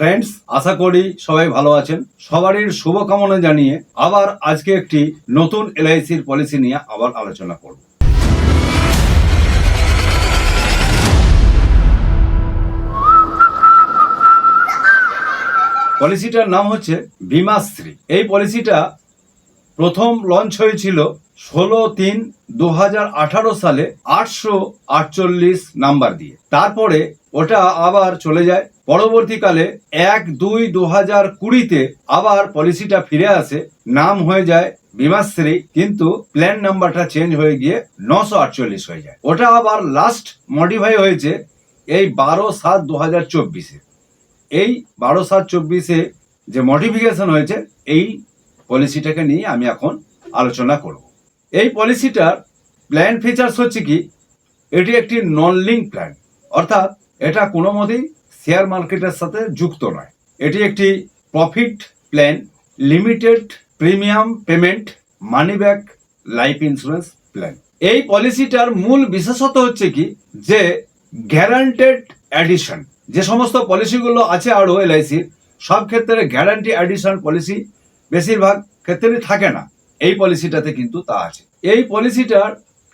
Friends, আশা করি সবাই ভালো আছেন। সবারই শুভকামনা জানিয়ে আবার আজকে একটি নতুন এলআইসির পলিসি নিয়ে আবার আলোচনা করব। পলিসিটার নাম হচ্ছে বীমাশ্রী। এই পলিসিটা প্রথম লঞ্চ হয়েছিল 16/3/2018 সালে 848 নাম্বার দিয়ে। তারপরে ওটা আবার চলে যায়। পরবর্তীকালে 1/2/2020-তে আবার পলিসিটা ফিরে আসে, নাম হয়ে যায় বীমাশ্রী, কিন্তু প্ল্যান নাম্বারটা চেঞ্জ হয়ে গিয়ে 948 হয়ে যায়। ওটা আবার লাস্ট মডিফাই হয়েছে এই 12/7/2024-এ। এই 12/7/24-এ যে মডিফিকেশন হয়েছে, এই পলিসিটাকে নিয়ে আমি এখন আলোচনা করব। এই পলিসিটার প্ল্যান ফিচার্স হচ্ছে কি, এটি একটি নন লিঙ্ক প্ল্যান, অর্থাৎ এটা কোনো মতেই শেয়ার মার্কেটের সাথে যুক্ত নয়। এটি একটি profit plan, limited premium payment, money back life insurance plan. এই পলিসিটার মূল বিশেষত্ব হচ্ছে কি, যে গ্যারান্টেড অ্যাডিশন। যে সমস্ত পলিসিগুলো আছে আরও এলআইসির, সব ক্ষেত্রে গ্যারান্টি অ্যাডিশন পলিসি বেশিরভাগ ক্ষেত্রে থাকে না, এই পলিসিটাতে কিন্তু তা আছে। এই পলিসিটার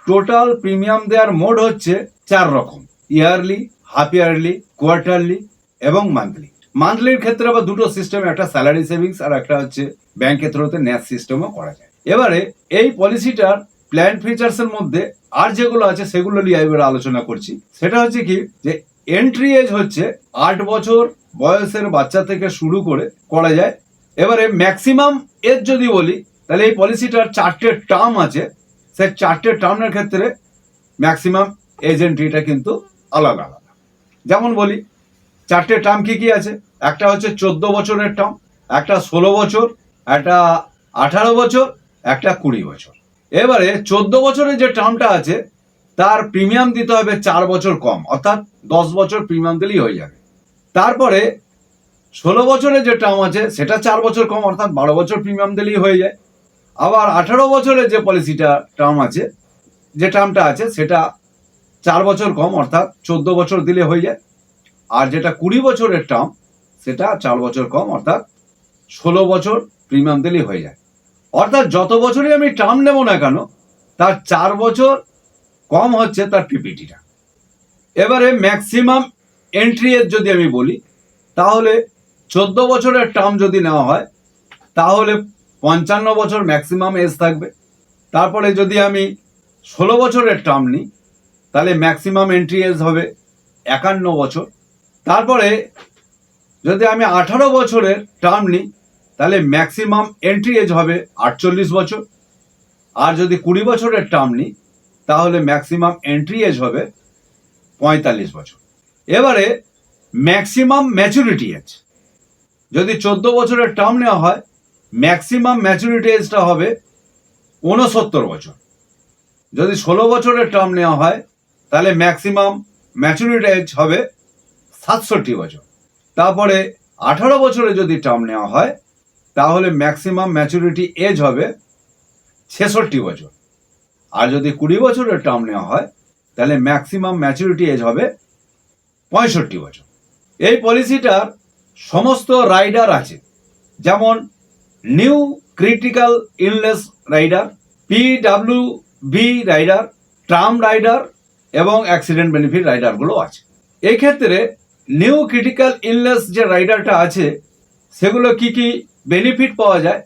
টোটাল প্রিমিয়াম দেওয়ার মোড হচ্ছে 4 রকম: ইয়ারলি, হাফ ইয়ারলি, কোয়ার্টারলি এবং মান্থলি। মান্থলির ক্ষেত্রে আবার দুটো সিস্টেম, একটা স্যালারি সেভিংস আর একটা হচ্ছে ব্যাংকের থ্রুতে ন্যাস সিস্টেমও করা যায়। এবারে এই পলিসিটার প্ল্যান ফিচার্স এর মধ্যে আর যেগুলো আছে সেগুলো নিয়ে এবারে আলোচনা করছি। সেটা হচ্ছে কি, যে এন্ট্রি এজ হচ্ছে 8 বছর বয়সের বাচ্চা থেকে শুরু করে করা যায়। এবারে ম্যাক্সিমাম এজ যদি বলি, তাহলে এই পলিসিটার 4টে টার্ম আছে। সেই 4টে টার্মের ক্ষেত্রে ম্যাক্সিমাম এজ এন্ট্রিটা কিন্তু আলাদা আলাদা। যেমন বলি, 4টে টার্ম কি কি আছে। একটা হচ্ছে 14 বছরের টার্ম, একটা 16 বছর, একটা 18 বছর, একটা 20 বছর। এবারে 14 বছরের যে টার্মটা আছে, তার প্রিমিয়াম দিতে হবে 4 বছর কম, অর্থাৎ 10 বছর প্রিমিয়াম দিলেই হয়ে যাবে। তারপরে 16 বছরের যে টার্ম আছে, সেটা 4 বছর কম, অর্থাৎ 12 বছর প্রিমিয়াম দিলেই হয়ে যায়। আবার 18 বছরের যে পলিসিটা টার্ম আছে, যে টার্মটা আছে, সেটা 4 বছর কম, অর্থাৎ 14 বছর দিলে হয়ে যায়। আর যেটা 20 বছরের টার্ম, সেটা 4 বছর কম, অর্থাৎ 16 বছর প্রিমিয়াম দিলেই হয়ে যায়। অর্থাৎ যত বছরই আমি টার্ম নেব না কেন, তার 4 বছর কম হচ্ছে তার পিপিটিটা। এবারে ম্যাক্সিমাম এন্ট্রি এজ যদি আমি বলি, তাহলে 14 বছরের টার্ম যদি নেওয়া হয়, তাহলে 55 বছর ম্যাক্সিমাম এজ থাকবে। তারপরে যদি আমি 16 বছরের টার্ম নিই, তাহলে ম্যাক্সিমাম এন্ট্রি এজ হবে 51 বছর। তারপরে যদি আমি 18 বছরের টার্ম নিই, তাহলে ম্যাক্সিমাম এন্ট্রি এজ হবে 48 বছর। আর যদি 20 বছরের টার্ম নিই, তাহলে ম্যাক্সিমাম এন্ট্রি এজ হবে 45 বছর। এবারে ম্যাক্সিমাম ম্যাচুরিটি এজ, যদি 14 বছরের টার্ম নেওয়া হয়, ম্যাক্সিমাম ম্যাচুরিটি এজটা হবে 69 বছর। যদি 16 বছরের টার্ম নেওয়া হয়, তাহলে ম্যাক্সিমাম ম্যাচুরিটি এজ হবে 67 বছর। তারপরে 18 বছরে যদি টার্ম নেওয়া হয়, তাহলে ম্যাক্সিমাম ম্যাচুরিটি এজ হবে 66 বছর। আর যদি 20 বছরের টার্ম নেওয়া হয়, তাহলে ম্যাক্সিমাম ম্যাচুরিটি এজ হবে 65 বছর। এই পলিসিটার সমস্ত রাইডার আছে, যেমন new critical illness rider, PWB rider, term rider এবং অ্যাক্সিডেন্ট বেনিফিট রাইডারগুলো আছে। এই ক্ষেত্রে নিউ ক্রিটিক্যাল ইলনেস যে রাইডারটা আছে, সেগুলো কি কি বেনিফিট পাওয়া যায়,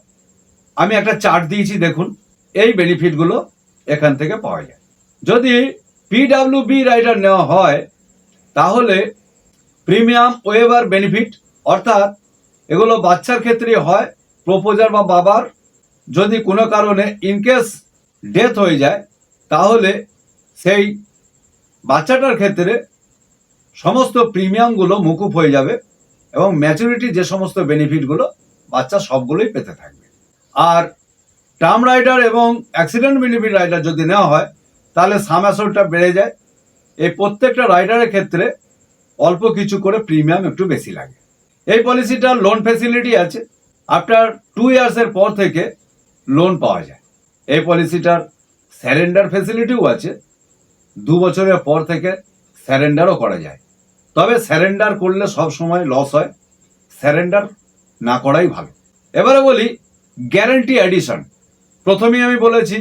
আমি একটা চার্ট দিয়েছি, দেখুন। এই বেনিফিটগুলো এখান থেকে পাওয়া যায়। যদি পিডাব্লিউবি রাইডার নেওয়া হয়, তাহলে প্রিমিয়াম ওয়েভার বেনিফিট, অর্থাৎ এগুলো বাচ্চার ক্ষেত্রে হয়। প্রপোজার বা বাবার যদি কোনো কারণে ইনকেস ডেথ হয়ে যায়, তাহলে সেই বাচ্চাটার ক্ষেত্রে সমস্ত প্রিমিয়ামগুলো মকুব হয়ে যাবে এবং ম্যাচুরিটি যে সমস্ত বেনিফিটগুলো বাচ্চা সবগুলোই পেতে থাকবে। আর টার্ম রাইডার এবং অ্যাক্সিডেন্ট বেনিফিট রাইডার যদি নেওয়া হয়, তাহলে সাম অ্যাসোরটা বেড়ে যায়। এই প্রত্যেকটা রাইডারের ক্ষেত্রে অল্প কিছু করে প্রিমিয়াম একটু বেশি লাগে। এই পলিসিটার লোন ফ্যাসিলিটি আছে, আফটার 2 ইয়ার্সের পর থেকে লোন পাওয়া যায়। এই পলিসিটার স্যারেন্ডার ফ্যাসিলিটিও আছে, 2 বছরের পর থেকে স্যারেন্ডারও করা যায়। তবে স্যারেন্ডার করলে সব সময় লস হয়, সারেন্ডার না করাই ভালো। এবারে বলি গ্যারান্টি অ্যাডিশন। প্রথমেই আমি বলেছি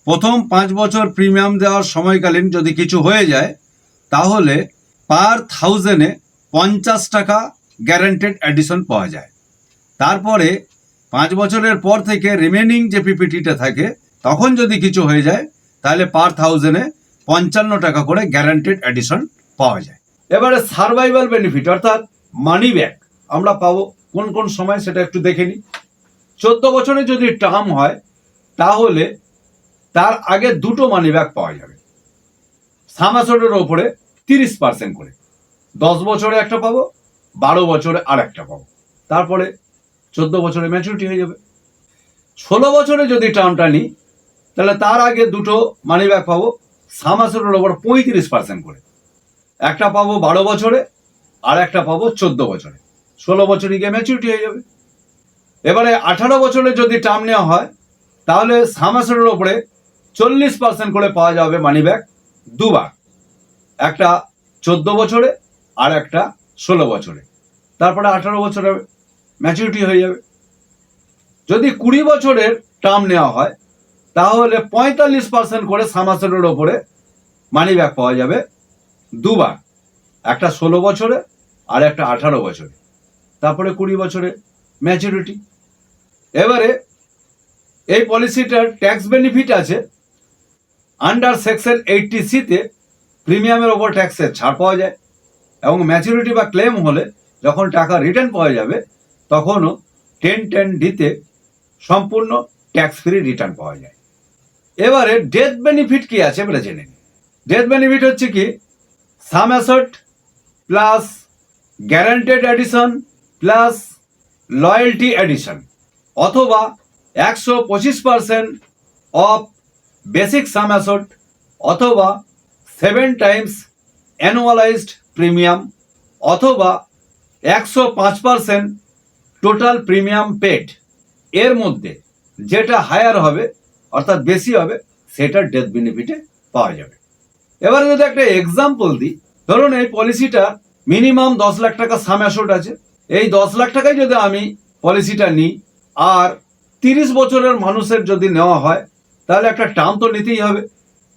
প্রথম 5 বছর প্রিমিয়াম দেওয়ার সময়কালীন যদি কিছু হয়ে যায় তাহলে পার 1000-এ 50 টাকা গ্যারান্টেড অ্যাডিশন পাওয়া যায়। তারপরে 5 বছরের পর থেকে রিমেনিং যে পিপিটিটা থাকে তখন যদি কিছু হয়ে যায় তাহলে পার 1000-এ 55 টাকা করে গ্যারান্টেড অ্যাডিশন পাওয়া যায়। এবারে সার্ভাইভাল বেনিফিট অর্থাৎ মানি ব্যাক আমরা পাবো কোন কোন সময় সেটা একটু দেখে নিই। 14 বছরে যদি টার্ম হয় তাহলে তার আগে দুটো মানি ব্যাক পাওয়া যাবে, সামাসোডের ওপরে 30% করে। 10 বছরে একটা পাবো, 12 বছরে আর একটা পাবো, তারপরে 14 বছরে ম্যাচুরিটি হয়ে যাবে। 16 বছরে যদি টার্মটা নিই তাহলে তার আগে দুটো মানি ব্যাক পাবো, সামাসোডের ওপর 35% করে। একটা পাবো 12 বছরে আর একটা পাবো 14 বছরে। 16 বছরে গিয়ে ম্যাচুরিটি হয়ে যাবে। এবারে 18 বছরে যদি টার্ম নেওয়া হয় তাহলে সামাসোডের ওপরে 40% করে পাওয়া যাবে মানি ব্যাক দুবার, একটা 14 বছরে আর একটা 16 বছরে, তারপরে 18 বছরে ম্যাচুরিটি হয়ে যাবে। যদি 20 বছরের টার্ম নেওয়া হয় তাহলে 45% করে সামাসোডের ওপরে মানি ব্যাক পাওয়া যাবে দুবার, একটা 16 বছরে আর একটা 18 বছরে, তারপরে 20 বছরে ম্যাচুরিটি। এবারে এই পলিসিটার ট্যাক্স বেনিফিট আছে। আন্ডার সেকশন 80C-তে প্রিমিয়ামের ওপর ট্যাক্সের ছাড় পাওয়া যায় এবং ম্যাচুরিটি বা ক্লেম হলে যখন টাকা রিটার্ন পাওয়া যাবে তখনও 10(10)D-তে সম্পূর্ণ ট্যাক্স ফ্রি রিটার্ন পাওয়া যায়। এবারে ডেথ বেনিফিট কি আছে এবারে জেনে নিন। ডেথ বেনিফিট হচ্ছে কি sum assured plus guaranteed addition plus loyalty addition, অথবা 125% অফ বেসিক সাম অ্যাসেট, অথবা 7 টাইমস অ্যানুয়ালাইজড প্রিমিয়াম, অথবা 105% টোটাল প্রিমিয়াম পেড। এর মধ্যে যেটা হায়ার হবে অর্থাৎ বেশি হবে সেটা ডেথ বেনিফিটে পাওয়া যাবে। এবারে যদি একটা এক্সাম্পল দিই, ধরুন এই পলিসিটা মিনিমাম 10 লাখ টাকা সাম অ্যাসেট আছে। এই 10 লাখ টাকায় যদি আমি পলিসিটা নিই আর 30 বছরের মানুষের যদি নেওয়া হয় তাহলে একটা টার্ম তো নিতেই হবে।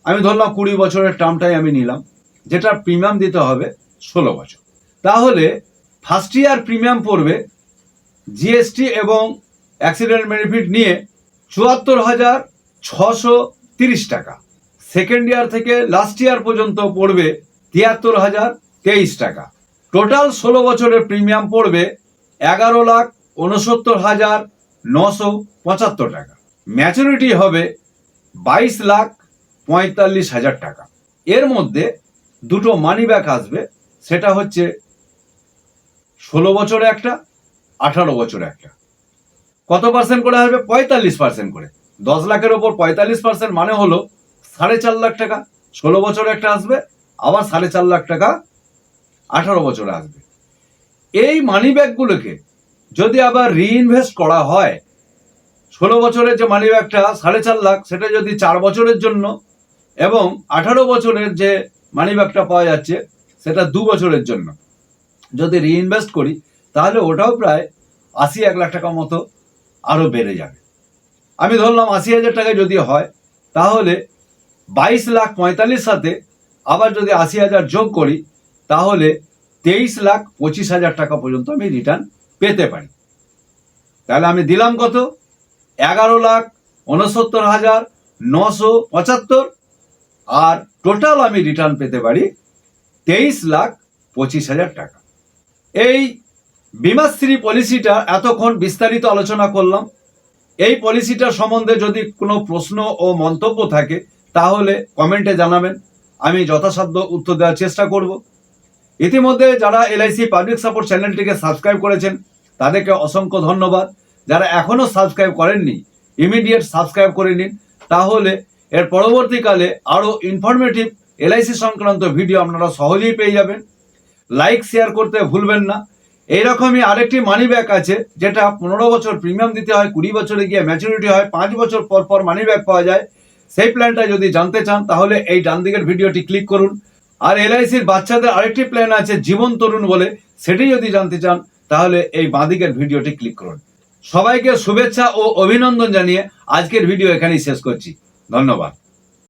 আমি ধরলাম 20 বছরের টার্মটাই আমি নিলাম, যেটা প্রিমিয়াম দিতে হবে 16 বছর। তাহলে ফার্স্ট ইয়ার প্রিমিয়াম পড়বে জিএসটি এবং অ্যাক্সিডেন্ট বেনিফিট নিয়ে 74,630 টাকা। সেকেন্ড ইয়ার থেকে লাস্ট ইয়ার পর্যন্ত পড়বে 73,023 টাকা। টোটাল 16 বছরের প্রিমিয়াম পড়বে 11,69,975 টাকা। ম্যাচুরিটি হবে 22,45,000 টাকা। এর মধ্যে দুটো মানি ব্যাক আসবে, সেটা হচ্ছে 16 বছরে একটা, 18 বছরে একটা। কত পার্সেন্ট করে আসবে? 45% করে। 10 লাখের ওপর 45% মানে হলো 4.5 লাখ টাকা 16 বছরে একটা আসবে, আবার 4.5 লাখ টাকা 18 বছরে আসবে। এই মানি ব্যাকগুলোকে যদি আবার রিইনভেস্ট করা হয়, 16 বছরের যে মানি ব্যাকটা 4.5 লাখ সেটা যদি 4 বছরের জন্য, এবং 18 বছরের যে মানি ব্যাকটা পাওয়া যাচ্ছে সেটা 2 বছরের জন্য যদি রিইনভেস্ট করি তাহলে ওটাও প্রায় 80-1 লাখ টাকা মতো আরও বেড়ে যাবে। আমি ধরলাম 80,000 টাকা যদি হয় তাহলে 22,45,000 সাথে আবার যদি 80,000 যোগ করি তাহলে 23,25,000 টাকা পর্যন্ত আমি রিটার্ন পেতে পারি। তাহলে আমি দিলাম কত? 11,69,975, আর টোটাল আমি রিটার্ন পেতে পারি 23,25,000 টাকা। এই বীমাশ্রী পলিসিটা এতক্ষণ বিস্তারিত আলোচনা করলাম। এই পলিসিটা সম্বন্ধে যদি কোনো প্রশ্ন ও মন্তব্য থাকে তাহলে কমেন্টে জানাবেন, আমি যথাসাধ্য উত্তর দেওয়ার চেষ্টা করব। ইতিমধ্যে যারা এলআইসি পাবলিক সাপোর্ট চ্যানেলটিকে সাবস্ক্রাইব করেছেন তাদেরকে অসংখ্য ধন্যবাদ। যারা এখনও সাবস্ক্রাইব করেননি ইমিডিয়েট সাবস্ক্রাইব করে নিন, তাহলে এর পরবর্তীকালে আরও ইনফরমেটিভ এলআইসি সংক্রান্ত ভিডিও আপনারা সহজেই পেয়ে যাবেন। লাইক শেয়ার করতে ভুলবেন না। এইরকমই আরেকটি মানি ব্যাক আছে যেটা 15 বছর প্রিমিয়াম দিতে হয়, 20 বছরে গিয়ে ম্যাচুরিটি হয়, 5 বছর পর পর মানি ব্যাক পাওয়া যায়। সেই প্ল্যানটা যদি জানতে চান তাহলে এই ডান দিকের ভিডিওটি ক্লিক করুন। আর এলআইসির বাচ্চাদের আরেকটি প্ল্যান আছে জীবন তরুণ বলে, সেটি যদি জানতে চান তাহলে এই বাঁদিকের ভিডিওটি ক্লিক করুন। সবাইকে শুভেচ্ছা ও অভিনন্দন জানিয়ে আজকের ভিডিও এখানেই শেষ করছি। ধন্যবাদ।